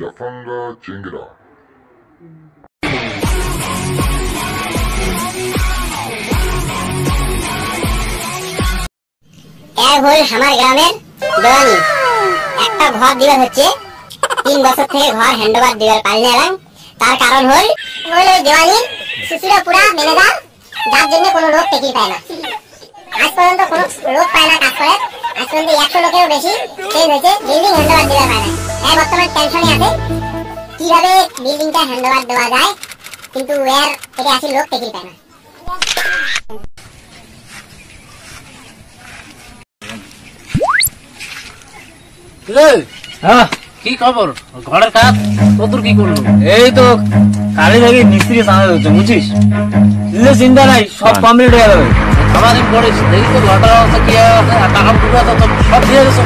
Yapanga Chingira. আমার গ্রামের দেওয়ানি একটা ঘর দিবার হচ্ছে 3 বছর থেকে ঘর হ্যান্ডওভার দিবার পাইনি এলাম। তার কারণ হল দেওয়ানি শিশুরা পুরা ম্যানেজার, যার জন্য কোনো লোক টেকি পায় না। আজ পর্যন্ত কোনো লোক পায় না কাজ করে। আজ পর্যন্ত 100 লোকেরও বেশি চেঞ্জ হয়েছে, বিল্ডিং হ্যান্ডওভার দিবার পায় না। বর্তমানে টেনশনে আছে কিভাবে বিল্ডিংটা হ্যান্ডওভার দেওয়া যায়, কিন্তু এর থেকে আসি লোক টেকি পায় না। কি খবর? ঘরের কাজ কতদূর কি করলো? এই তো কালি থেকে মিস্ত্রি সামনে হচ্ছে, বুঝছিস? চিন্তা নাই, সব কমপ্লিট হয়ে যাবে। আমাদের পড়েছি দেখি তো ঘরটা কি টাকা পুরো সব দিয়ে গেছে।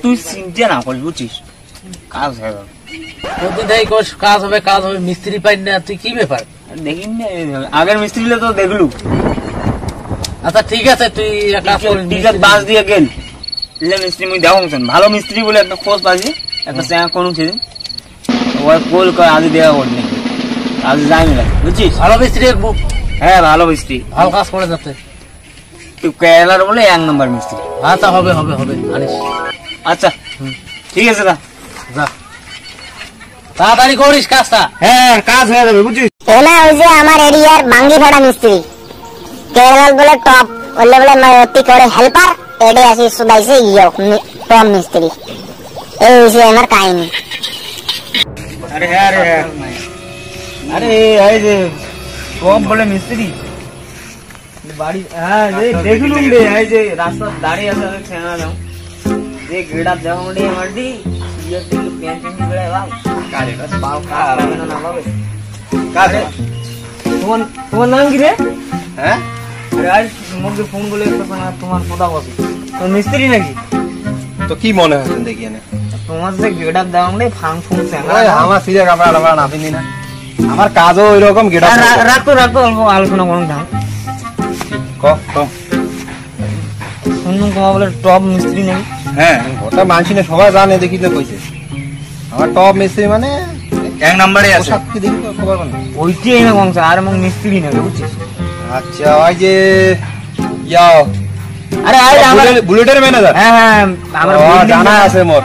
তুই চিন্তা না করিস, বুঝছিস? কাজ হয়ে যাবে। কাজ হবে কাজ হবে, মিস্ত্রি পাই না। তুই কি ব্যাপার দেখিস না? আগের মিস্ত্রি তো দেখলু। আচ্ছা ঠিক আছে, তুই বাস দিয়ে গেল মিস্ত্রি মুই দেখো ভালো মিস্ত্রি বলে একটা খোঁজ পাইছি, একটা চেঙ্গা করুন সেদিন ওই কোল করে আজ দেওয়া করলি, আজ যাই মিলা, বুঝছিস? ভালো মিস্ত্রি। হ্যাঁ ভালো মিস্ত্রি, ভালো কাজ করে যাচ্ছে। তুই কেরালার বলে 1 নম্বর মিস্ত্রি। আচ্ছা হবে হবে হবে আনিস। আচ্ছা ঠিক আছে, যা তাড়াতাড়ি করিস কাজটা। হ্যাঁ কাজ হয়ে যাবে, বুঝছিস? ওনা ওই যে আমার এরিয়ার বাঙ্গি ভাড়া মিস্ত্রি, কেরালার বলে টপ, বললে বলে নয়টি করে হেল্পার, এডে আসি সুদাইছে টপ মিস্ত্রি। এই হচ্ছে আমার কাহিনী। আরে হ্যাঁ রে, আরে এই যে টপ বলে মিস্ত্রি বাড়ি, হ্যাঁ দেখলুম রে, এই যে রাস্তা দাঁড়িয়ে আছে ছেনা দাও যে গেড়া দেওয়া মোটে মাটি ইয়ে থেকে প্যান্ট প্যান্ট করে বাবা কারে কাজ পাও কাজ না না বাবা কারে। তোমার নাম কি রে? হ্যাঁ আরে মুখে ফোন বলে তোমার কথা বলছি, তুমি মিস্ত্রি নাকি? তো কি মনে হচ্ছে দেখি না তোমার যে গেড়া দেওয়া মোটে ফাং ফুং ছেনা আমার সিজা কাপড় না পিনি না, আমার কাজও ওই রকম গেড়া। রাখতো অল্প আলোচনা করুন ধাম শুনুন তোমার বলে টপ মিস্ত্রি নাকি? হ্যাঁ ওটা মানছি না, সবাই জানে, দেখি তো কইছে আমার টপ মিস্ত্রি মানে 1 নম্বরে আছে। কি দেখি তো খবর বল, ওইটাই না কংস আর মং মিস্ত্রি নাকি, বুঝছিস? আচ্ছা ওই যে ইয়াও, আরে আরে আমার বুলেটের ম্যানেজার। হ্যাঁ হ্যাঁ আমার জানা আছে মোর,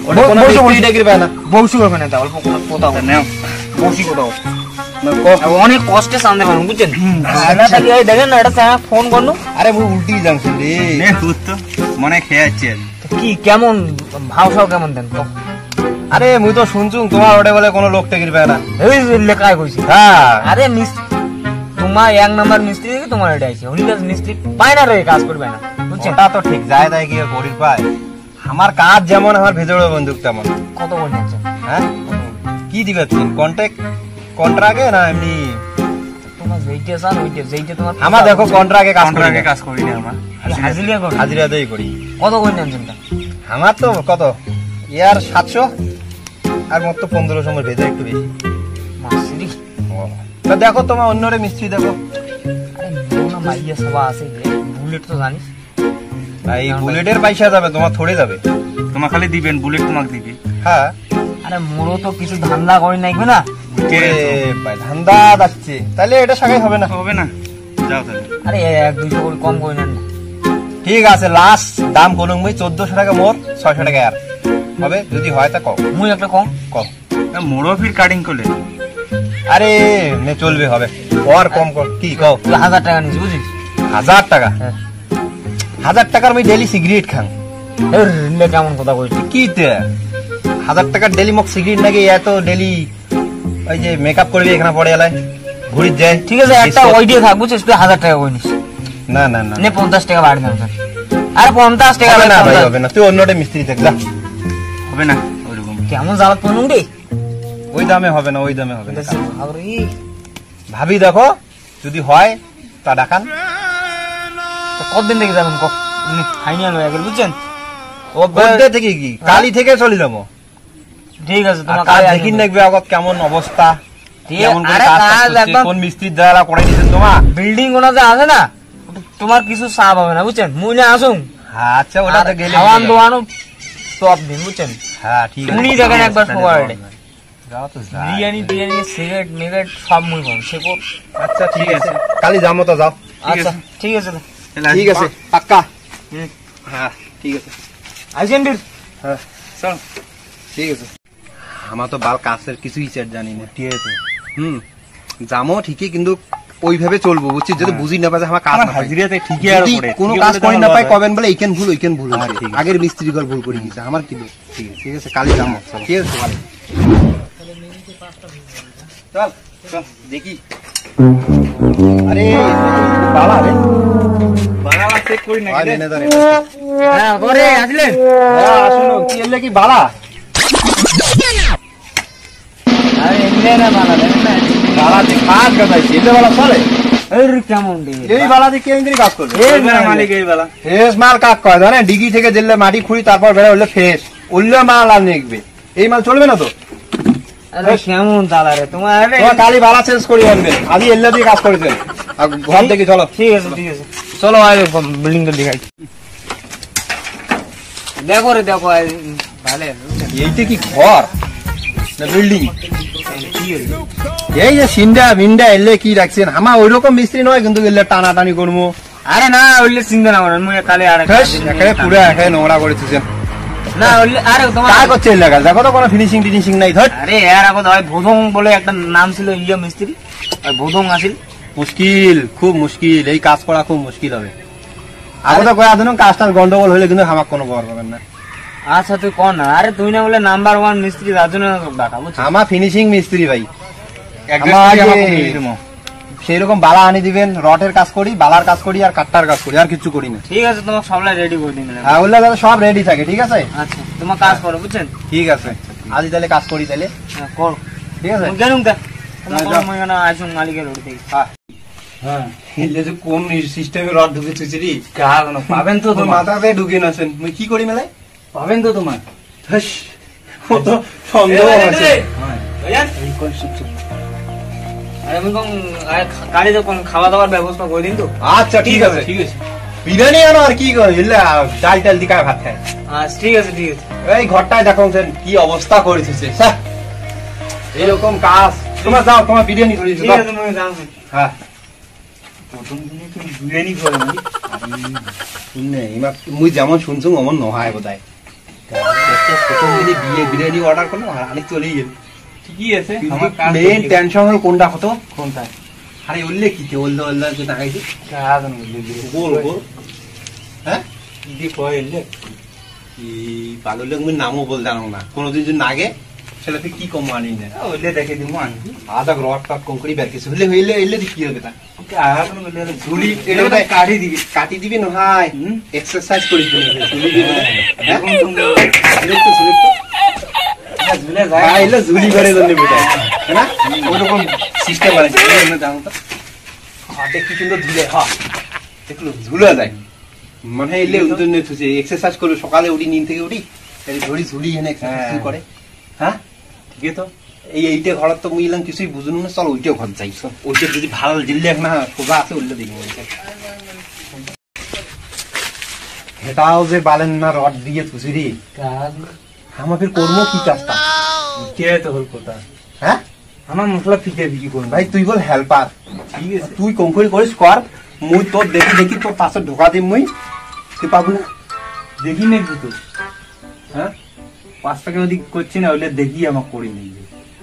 ওটা কোন মিস্ত্রি দেখি পায় না। বউসি করবে না, অল্প কথা বল নাও, বউসি কথা বল অনেক কষ্টে সামনে পারুন, বুঝছেন? দেখেন না এটা ফোন করলো, আরে মুই উল্টি যাচ্ছি রে তো মনে খেয়ে যাচ্ছে। কি কেমন ভাও সাও কেমন দেন? আরে মুই তো শুনছুম তোমার ওটা বলে কোনো লোক টেকির পায় না। এই লেখায় কইছি। হ্যাঁ আরে তোমার 1 নম্বর মিস্ত্রি দেখে তোমার এটা আছে, হলি কাজ মিস্ত্রি পায় না রে, কাজ করবে না, বুঝছেন? ওটা তো ঠিক যায় তাই কি করির পায়। আমার কাজ যেমন আমার ভেজড়ে বন্দুক তেমন। কত করে নিচ্ছেন? হ্যাঁ কি দিবেন কন্ট্রাক্টে না এমনি? তোমার যেইটা চান ওইটা, যেইটা তোমার। আমার দেখো কন্ট্রাক্টে কাজ করি না, আমার হাজিরা দেই করি। কত করে নিচ্ছেন? আমার তো কত ইয়ার 700 আর মত 1500 ভেজা একটু বেশি। মাসিরি তা দেখো তোমার অন্যরে মিস্ত্রি দেখো। আরে না মাইয়া সবা আছে, বুলেট তো জানিস ভাই, বুলেটের পয়সা যাবে তোমার, থোড়ে যাবে তোমার খালি দিবেন, বুলেট তোমাকে দিবে। হ্যাঁ আরে মোরও তো কিছু ধান্দা করি নাই না, ভাই ধান্দা যাচ্ছে, তাহলে এটা সাগাই হবে না। হবে না, যাও তাহলে। আরে 1-200 করে কম করে নেন। ঠিক আছে, লাস্ট দাম বলুন মুই 1400 টাকা মোর, 600 টাকা আর হবে, যদি হয় তা কও। মুই একটা কম মোড়ো ফির কাটিং করলে আরে নে চলবে, হবে আর কম কর। কি কও? 1000 টাকা নিস, বুঝিস? 1000 টাকা? হ্যাঁ 1000 টাকার আমি ডেলি সিগারেট খান। কেমন কথা বলছি? কি 1000 টাকার ডেলি মোক সিগারেট নাকি? এত ডেলি ওই যে মেকআপ করবি এখানে পড়ে এলাই ঘুরি যায়। ঠিক আছে একটা ওই দিয়ে থাক, বুঝছিস? তুই 1000 টাকা করে নিস। না না না নে 50 টাকা বাড়ি দাও। আরে 50 টাকা না ভাই, হবে না, তুই অন্যটা মিস্ত্রি দেখ যা। হবে না ওইরকম, কেমন জ্বালাত পড়ুন রে। ওই দামে হবে না, ওই দামে হবে না। আরে ভাবি দেখো যদি হয় তা দেখান। কতদিন থেকে যাবেন? ফাইনাল হয়ে গেল, বুঝছেন? ও বলতে থেকে কি কালি থেকে চলে যাবো। ঠিক আছে, তোমার কাজ দেখিন দেখবে আগত কেমন অবস্থা, কোন মিস্ত্রির দ্বারা করে দিয়েছেন তোমার। বিল্ডিং ওনা যে আছে না, তোমার কিছু চাপ হবে না, বুঝছেন? মুই না আসুন। আচ্ছা ওটা তো গেলে খাওয়ান দোয়ানো সব দিন, বুঝছেন? হ্যাঁ ঠিক আছে উনি দেখেন একবার সবার যাও তো যাই। বিরিয়ানি টিরিয়ানি সিগারেট মিগারেট সব মুই কম সে কর। আচ্ছা ঠিক আছে কালি যাবো তো যাও আচ্ছা ঠিক আছে ঠিক আছে পাক্কা হ্যাঁ ঠিক আছে আইসেন বীর হ্যাঁ চল ঠিক আছে আমার তো বাল কাছের কিছুই সেট জানি না ঠিক আছে যামো ঠিকই কিন্তু ওইভাবে চলবো বুঝছিস যদি বুঝি না পাই যে আমার কাজ না পাই হাজিরাতে ঠিকই আর যদি পড়ে কোনো কাজ করি না পাই কবেন বলে এইখান ভুল হয়েছে আগের মিস্ত্রি গল ভুল করে গেছে আমার কি দোষ? ঠিক আছে কালি যাবো ঠিক আছে ভালো চল চল দেখি আরে বালা রে বাড়ালা চেক করি না আরে ম্যানেজার হ্যাঁ পরে আসলেন আসুন কি এলে কি বালা আরে এমনি না বালা দেন না বালা যে কাজ গাইছে এলে বালা চলে এই কেমন রে এই বালা দিয়ে কেন দিন কাজ করবে এই মালিক এই বেলা ফ্রেশ মাল কাজ করে জানে ডিগি থেকে জেলে মাটি খুঁড়ি তারপর বেড়ে হলে ফ্রেশ উল্লে মাল আর নেকবে এই মাল চলবে না তো আরে কেমন তালা রে তোমার আরে তোমার কালি বালা চেঞ্জ করে আনবেন আদি এল্লা দিয়ে কাজ করেছেন আর ঘর দেখি চলো ঠিক আছে চলো আয় বিল্ডিং টা দেখাই দেখো রে দেখো ভালো এইটা কি ঘর না বিল্ডিং এই যে সিন্ডা মিন্ডা এলে কি রাখছেন আমার ওই রকম মিস্ত্রি নয় কিন্তু এলে টানা টানি করবো আরে না ওইলে চিন্তা না করেন মুই কালে আর এখানে পুরো এখানে নোংরা করেছেন না ওইলে আরে তোমার কাজ করছে এলাকা দেখো তো কোনো ফিনিশিং টিনিশিং নাই ধর আরে এর আগে হয় ভোদং বলে একটা নাম ছিল ইয়া মিস্ত্রি আর ভোদং আসিল মুশকিল খুব মুশকিল এই কাজ করা খুব মুশকিল হবে আগে তো কয়া দিন কাজটার গন্ডগোল হলে কিন্তু আমার কোনো খবর পাবেন না আচ্ছা তুই কর না আরে তুই না বলে নাম্বার 1 মিস্ত্রি তার জন্য ডাকা বুঝছিস আমার ফিনিশিং মিস্ত্রি ভাই আমার সেই রকম বালা আনি দিবেন রটের কাজ করি বালার কাজ করি আর কাট্টার কাজ করি আর কিছু করি না ঠিক আছে তোমাকে সবলাই রেডি করে দিন হ্যাঁ ওগুলো যাতে সব রেডি থাকে ঠিক আছে আচ্ছা তোমার কাজ করো বুঝছেন ঠিক আছে আজ তাহলে কাজ করি তাহলে হ্যাঁ কর ঠিক আছে জানুম তা তোমার হ্যাঁ, কোনো যাও। মই না আইসুন মালিকের রোড থেকে হ্যাঁ এলে যে কোন সিস্টেমে রড ঢুকে তুইছিলি কাজ না পাবেন তো তোর তোমার মাথাতে ঢুকে নাছেন মুই কি করি মেলায় পাবেন তো তোমার হাস, ও তো সন্দেহ আছে আরে আমি কম গাড়ি যখন খাওয়া দাওয়ার ব্যবস্থা করে দিন তো আচ্ছা ঠিক আছে ঠিক আছে বিরিয়ানি আনো আর কি করে এলে ডাল টাল দিকায় ভাত খায় আচ্ছা ঠিক আছে এই ঘরটায় দেখো কি অবস্থা করেছে এরকম কাজ তোমার যাও তোমার বিরিয়ানি করে ঠিক আছে তুমি জানো হ্যাঁ প্রথম দিনে কি বিরিয়ানি করে নাকি শুনে এবার মুই যেমন শুনছো অমন নহায় বোধ হয় প্রথম দিনে বিরিয়ানি অর্ডার করলো আর আনি চলেই গেল ঠিকই আছে আমার কাজ মেন টেনশন হল কোনটা হতো কোনটা আরে উল্লে কি ওল্লে ওল্লে দেখাইছি কাজ না বল বল হ্যাঁ দি কইলে কি পাগল লোক মুই নামও বল জানো না কোনোদিন যদি নাগে সেটা তুই কি কম আনি না ওইলে দেখে দিমু আনবি আদা রড টড কংকরি বের কিছু হলে হইলে হইলে কি হবে তা আর কোনো বলে ঝুলি এটা এটা কাটি দিবি কাটি দিবি না হাই হুম। এক্সারসাইজ করি দিবি ঝুলি দিবি এখন তুমি ঝুলে হ্যাঁ এলে ঝুলি করে জন্য বেটা হ্যাঁ না ওরকম সিস্টেম আছে এমনি জানো তো হাতে কি সুন্দর ঝুলে হ্যাঁ দেখলো ঝুলে যায় মনে হয় এলে উন্তনে তুই এক্সারসাইজ করবে সকালে উঠি নিন থেকে উঠি এই ধরি ঝুলি এনে এক্সারসাইজ করে হ্যাঁ ঠিক আছে তো এইটা ঘরত তো মুই ইলাম কিছুই বুঝুন না চল ওইটাও ঘর যাই চল ওইটা যদি ভালো জিল্লে না সোজা আছে উল্লে দেখি এটাও যে বালেন না রড দিয়ে তুসি রে কাজ আমাদের কর্ম কি কাজটা কে তো হল কথা হ্যাঁ আমার মশলা ফিকে বিক্রি করুন ভাই তুই বল হেল্পার ঠিক আছে তুই কংকরি করিস কর মুই তোর দেখি দেখি তোর পাশে ঢোকা দিম মুই তুই পাবো না দেখি না তো হ্যাঁ 5 টাকা ওদিক করছি না ওইলে দেখি আমার করি নেই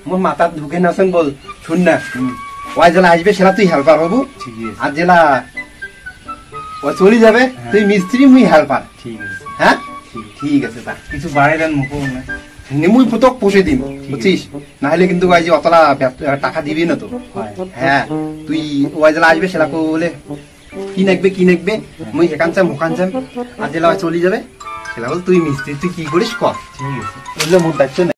মোর মাথা ঢুকে নাছেন বল শুন না ওই জেলা আসবে সেটা তুই হেল্পার হবু ঠিক আছে আর জেলা ও চলে যাবে তুই মিস্ত্রি মুই হেল্পার ঠিক আছে হ্যাঁ ঠিক আছে তা কিছু বাড়াই দেন মুখো না নেমুই ফুটক পুষে দিন বুঝছিস না হলে কিন্তু ওই যে অতলা টাকা দিবি না তো হ্যাঁ তুই ওই জেলা আসবে সেটা বলে কি নাকবে মুই এখান চাম ওখান চাম আর জেলা চলে যাবে সেটা বল তুই মিস্ত্রি তুই কি করিস কর ঠিক আছে বুঝলে মোট দায়িত্ব নেই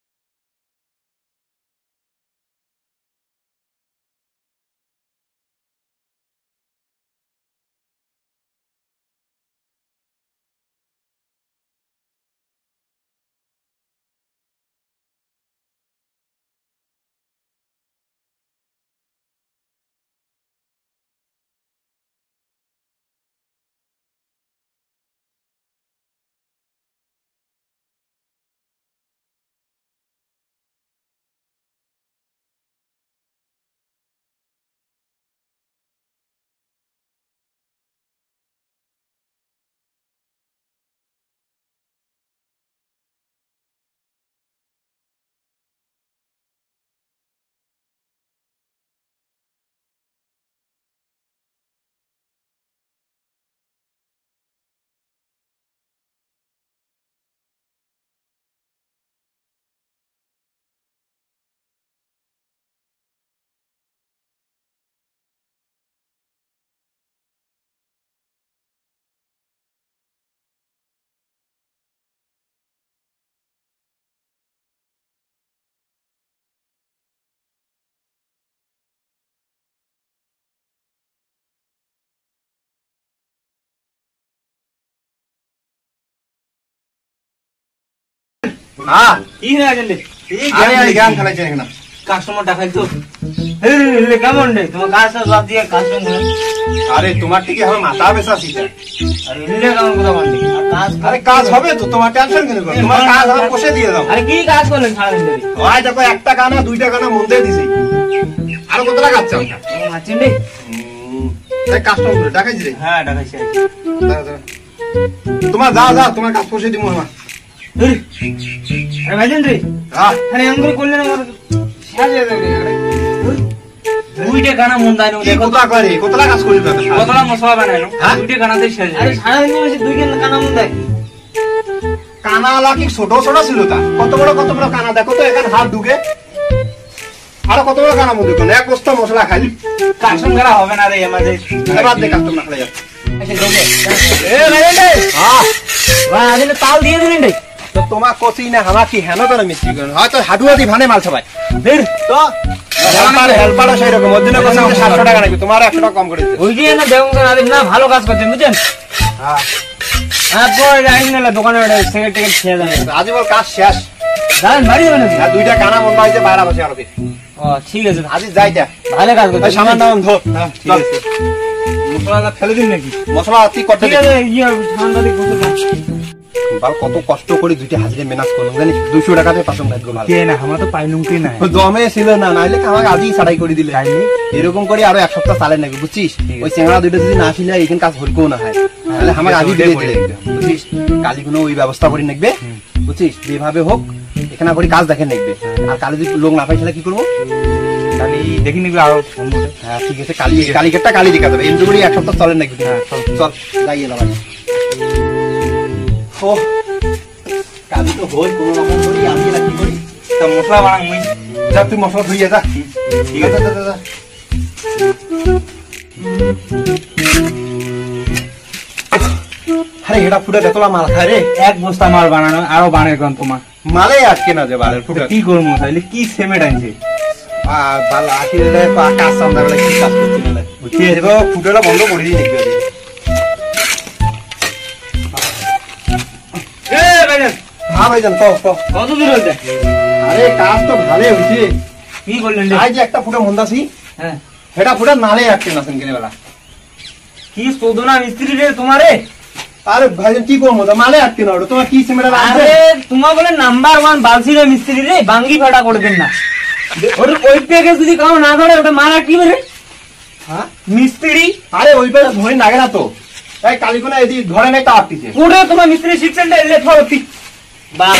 হ্যাঁ কি হয়ে আছেন রে? আরে গান খেলাইছেন এখানে কাস্টমার দেখাই তো কেমন রে তোমার কাজ বাদ দিয়ে কাস্টমার আরে তোমার থেকে আমার মাথা বেসা শিখে আরে এলে কেমন কথা বললি আর কাজ আরে কাজ হবে তো তোমার টেনশন কেন করো তোমার কাজ আমি বসে দিয়ে দাও আরে কি কাজ করলেন সারাদিন ধরে হয় দেখো একটা গানা দুইটা গানা মন দিয়ে দিছি আর কত টাকা আছে আমরা আছেন রে এই কাস্টমার করে দেখাইছি রে হ্যাঁ দেখাইছি দাঁড়া, দাঁড়া। তোমার যা তোমার কাজ বসে দিব আমার আরে ভাইজান রে হ্যাঁ আরে আঙ্গুর করলেন আমার সাজিয়ে দেবে আরে দুইটা গানা মন দাইনো কি দেখো কথা করে কতটা কাজ করি দাদা কতটা মশলা বানাইনো হ্যাঁ? দুইটা গানাতে সাজিয়ে আরে সারাদিন বসে দুইটা গানা মন দেয় কানালা কি ছোট ছোট ছিল তা কত বড় কানা দেখো তো এখানে হাত ঢুকে আরো কত বড় কানা মধ্যে এক বস্তা মশলা খালি কাস্টম করা হবে না রে আমাদের এবার দেখ কাস্টমার খালি যাচ্ছে এ ভাইজান রে হ্যাঁ ভাই আদিলে তাল দিয়ে দিলেন রে তো তোমার কচি না হামা কি হেন করে মিস্ত্রি করেন হয়তো হাডুয়া দি ভানে মাল সবাই দের তো হেল্পারও সেই রকম ওর জন্য কত 700 টাকা নাকি তোমার 100 টাকা কম করে দিতে ওই যে না দেবঙ্গ আদিল না ভালো কাজ করছেন বুঝছেন হ্যাঁ তারপর যাই না দোকানে সিগারেট টিকেট খেয়ে যাবে আজি বল কাজ শেষ জানেন বাড়ি যাবেন আর দুইটা কানা মন হইছে বাইরে বসে আরো ও ঠিক আছে আজি যাইতা ভালো কাজ ওই করছেন সামান দাম ধর হ্যাঁ ঠিক চল। আছে মশলা ফেলে দিন নাকি মশলা তুই করতে ঠিক আছে ইয়ে সামানটা দিয়ে করতে দাও বাল কত কষ্ট করে দুইটা হাজিরে মেনাজ করলাম জানিস 200 টাকাতে পাঁচম ভাত গো কে না আমরা তো পাইলুম কি না দমে ছিল না নাইলে আমাকে আজই ছাড়াই করে দিলে এরকম করে আরো এক সপ্তাহ চালে নাকি বুঝছিস ওই চেংড়া দুইটা যদি না আসলে এখানে কাজ হরিকেও না হয় তাহলে আমাকে আজই দিয়ে দিলে বুঝছিস কালি কোনো ওই ব্যবস্থা করে নেকবে বুঝছিস যেভাবে হোক এখানে করে কাজ দেখে নেকবে আর কালি যদি লোক না পাই তাহলে কি করবো তাহলে দেখি নিবি আরো হ্যাঁ ঠিক আছে কালিকেরটা কালি দেখা যাবে এমনি করে এক সপ্তাহ চলে নাকি চল যাই এলাম ও কালি তো হই কোনো রকম করি আমি এলা কি করি তা মশলা বানাং মুই যা তুই মশলা ধুইয়া যা ঠিক আছে যা আরে এটা ফুটে দেখলা মাল খায় রে এক বস্তা মাল বানানো আরো বানাই কোন তোমার মালে আটকে না যে বালের ফুটে কি করবো তাহলে কি সিমেন্ট আনছে বাল আটকে রে কাজ সামনে বেলা কি কাজ করছি না বুঝছি এরকম ফুটেটা বন্ধ করে দিই দেখবি এ ভাইজান হ্যাঁ ভাইজান তো কত দূর হইছে আরে কাজ তো ভালোই হয়েছে কি করলেন রে আজ যে একটা ফুটে মন্দাসি হ্যাঁ সেটা ফুটে নালে আটকে না সেদিন বেলা কি শোধনা মিস্ত্রি রে তোমারে আরে ভাইজান কি করবো তো মালে আটকে না ওটা তোমার কি সিমেন্ট আরে তোমার বলে নাম্বার 1 বালসি রে মিস্ত্রি রে বাঙ্গি ফাটা করে দেন না ওই প্যাকেজ যদি কাউ না ধরে ওটা মারা কি বলে হ্যাঁ মিস্ত্রি আরে ওই পেটা ধরে লাগে না তো এই কালিকোনা এদি ধরে নাই তা আটকেছে পুরো তোমার মিস্ত্রি শিখছেন এলে থরতি বাস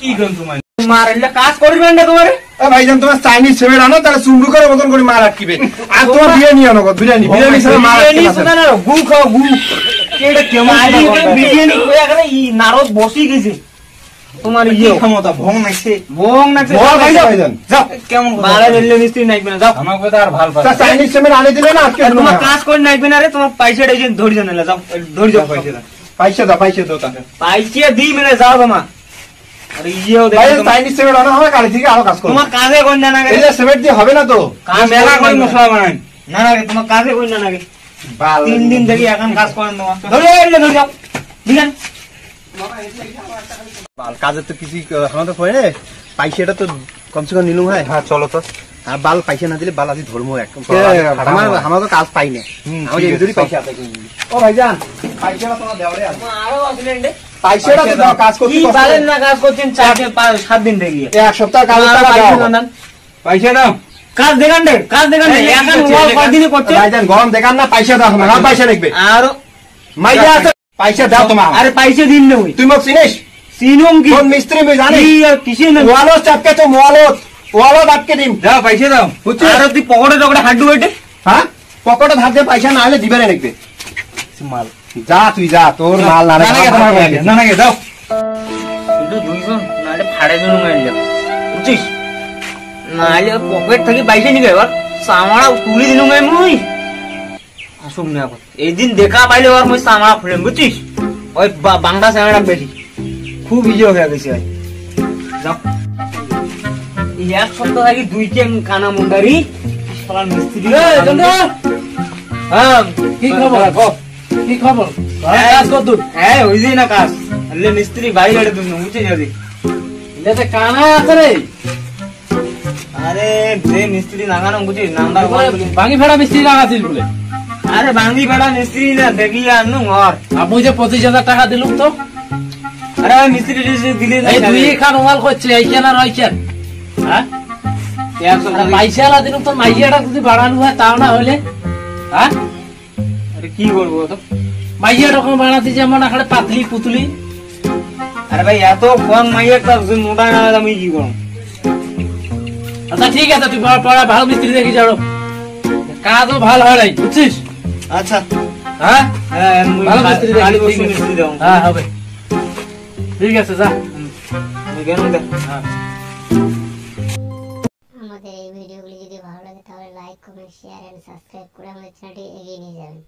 কি গন তোমার মার এলে কাজ করবেন না তোমারে ভাইজান তোমার চাইনিজ সিমেন্ট আনো তাহলে চুমড়ু করে মতন করে মাল আটকিবে আর তোমার বিরিয়ানি আনো বিরিয়ানি ছাড়া মাল আটকে না বিরিয়ানি না গু খাও গু কেডা কেমন বিরিয়ানি কইয়া করে ই নারদ বসি গেছে তোমার ইয়ে ক্ষমতা ভং নাইছে ভং নাকছে বল ভাইজান যাও কেমন মারা দিলে মিস্ত্রি নাইবে না যাও আমাকে তো আর ভাল পায় তা চাইনিজ সিমেন্ট আনি দিলে না আটকে তোমার কাজ করে নাইবে না রে তোমার পয়সাটা যে ধরি জানা যাও ধরি যাও পয়সা দাও তাহলে পয়সা দি মেরে যাও তোমার আরে ইয়েও ভাইজান দেখো চাইনিজ সিমেন্ট আনো হবে কালি থেকে আরো কাজ করব তোমার কাজে কোন না না এই যে সিমেন্ট দিয়ে হবে না তো কাজ মেলা করে মশলা বানাই না না তোমার কাজে কোন না না বাল 3 দিন থেকে এখন কাজ করেন তোমার ধরে যাও দিগান বাল কাজের তো কিছু আমাদের হয় রে পয়সাটা তো কমসে কম নিলুম হয় হ্যাঁ চলো তো আর বাল পয়সা না দিলে বাল আদি ধর্ম একদম ফাটাবো। আমার তো কাজ পাই না আমার ঠিক আছে, এমনি পয়সা আছে ও ভাইজান পয়সাটা তোমার দেওয়ারে আছে আরো আসলেন রে পয়সাটা তো দাও, কাজ করতে কি পারেন না কাজ করছেন 4-5-7 দিন থেকে এক সপ্তাহ কাজ দাও পয়সা দাও কাজ দেখান রে কাজ দেখান রে এখন কয়দিনে করছে ভাইজান গরম দেখান না পয়সা দাও না পয়সা লিখবে আর মাইয়া আছে পয়সা দাও তোমার আরে পয়সা দিন না ওই তুই মোক চিনিস সিনুম কি কোন মিস্ত্রি আমি জানি কি আর কিসে না ওয়ালো চাপকে তো ওয়ালো আটকে দিম দাও পয়সা দাও বুঝছিস আর তুই পকেটে টকটে হাড্ডু বেটে হ্যাঁ পকেটে ধার দিয়ে পয়সা না হলে দিবে না লিখবে মাল যা তুই যা তোর মাল না না নাকি তোমার পয়সা না নাকি দাও কিন্তু দুইজন নালে ফাড়ে জন মারলে বুঝছিস নালে পকেট থেকে পয়সা নিবে এবার সামারা তুলি দিনু গাই মুই আসুক না এখন এই দিন দেখা পাইলে আর মুই সামারা খুলেম বুঝছিস ওই বাংলা সামারা বেশি খুব ইজি হয়ে গেছে ভাই যাও এই এক সপ্তাহ আগে 2 কেন কানা মুন্ডারি শালা মিস্ত্রি হ্যাঁ কি খবর কি খবর কাজ কত দূর হ্যাঁ ওই যে না কাজ আলে মিস্ত্রি বাড়ি গাড়ি তুমি বুঝে যাবে এটাতে কানা আছে রে আরে যে মিস্ত্রি লাগানো বুঝি নাম্বার ভাঙি ফেড়া মিস্ত্রি লাগাছিল বলে আরে ভাঙি বেড়া মিস্ত্রি না দেখি আনু ঘর আমি যে 25,000 টাকা দিলুম তো আরে মিস্ত্রি দিলে এই দুই খান ওয়াল করছে এইখান আর ওইখান হ্যাঁ মাইশালা দিলুম তো মাইয়াটা যদি বাড়ানো হয় তাও না হলে হ্যাঁ আরে কি করবো তো মাইয়া রকম বানাতে যেমন আখানে পাতলি পুতলি আরে ভাই এত কম মাইয়াটা মোটা না আমি কি করব আচ্ছা ঠিক আছে তুই পড়া ভালো মিস্ত্রি দেখি যাও কাজও ভালো হয় নাই বুঝছিস আচ্ছা হ্যাঁ হ্যাঁ ভালো মিস্ত্রি দেখি মিস্ত্রি দাও হ্যাঁ হবে ঠিক আছে যা কেন দেখ হ্যাঁ আমাদের এই ভিডিওগুলি যদি ভালো লাগে তাহলে like comment share and subscribe করে আমাদের চ্যানেলটি এগিয়ে নিয়ে যাবেন।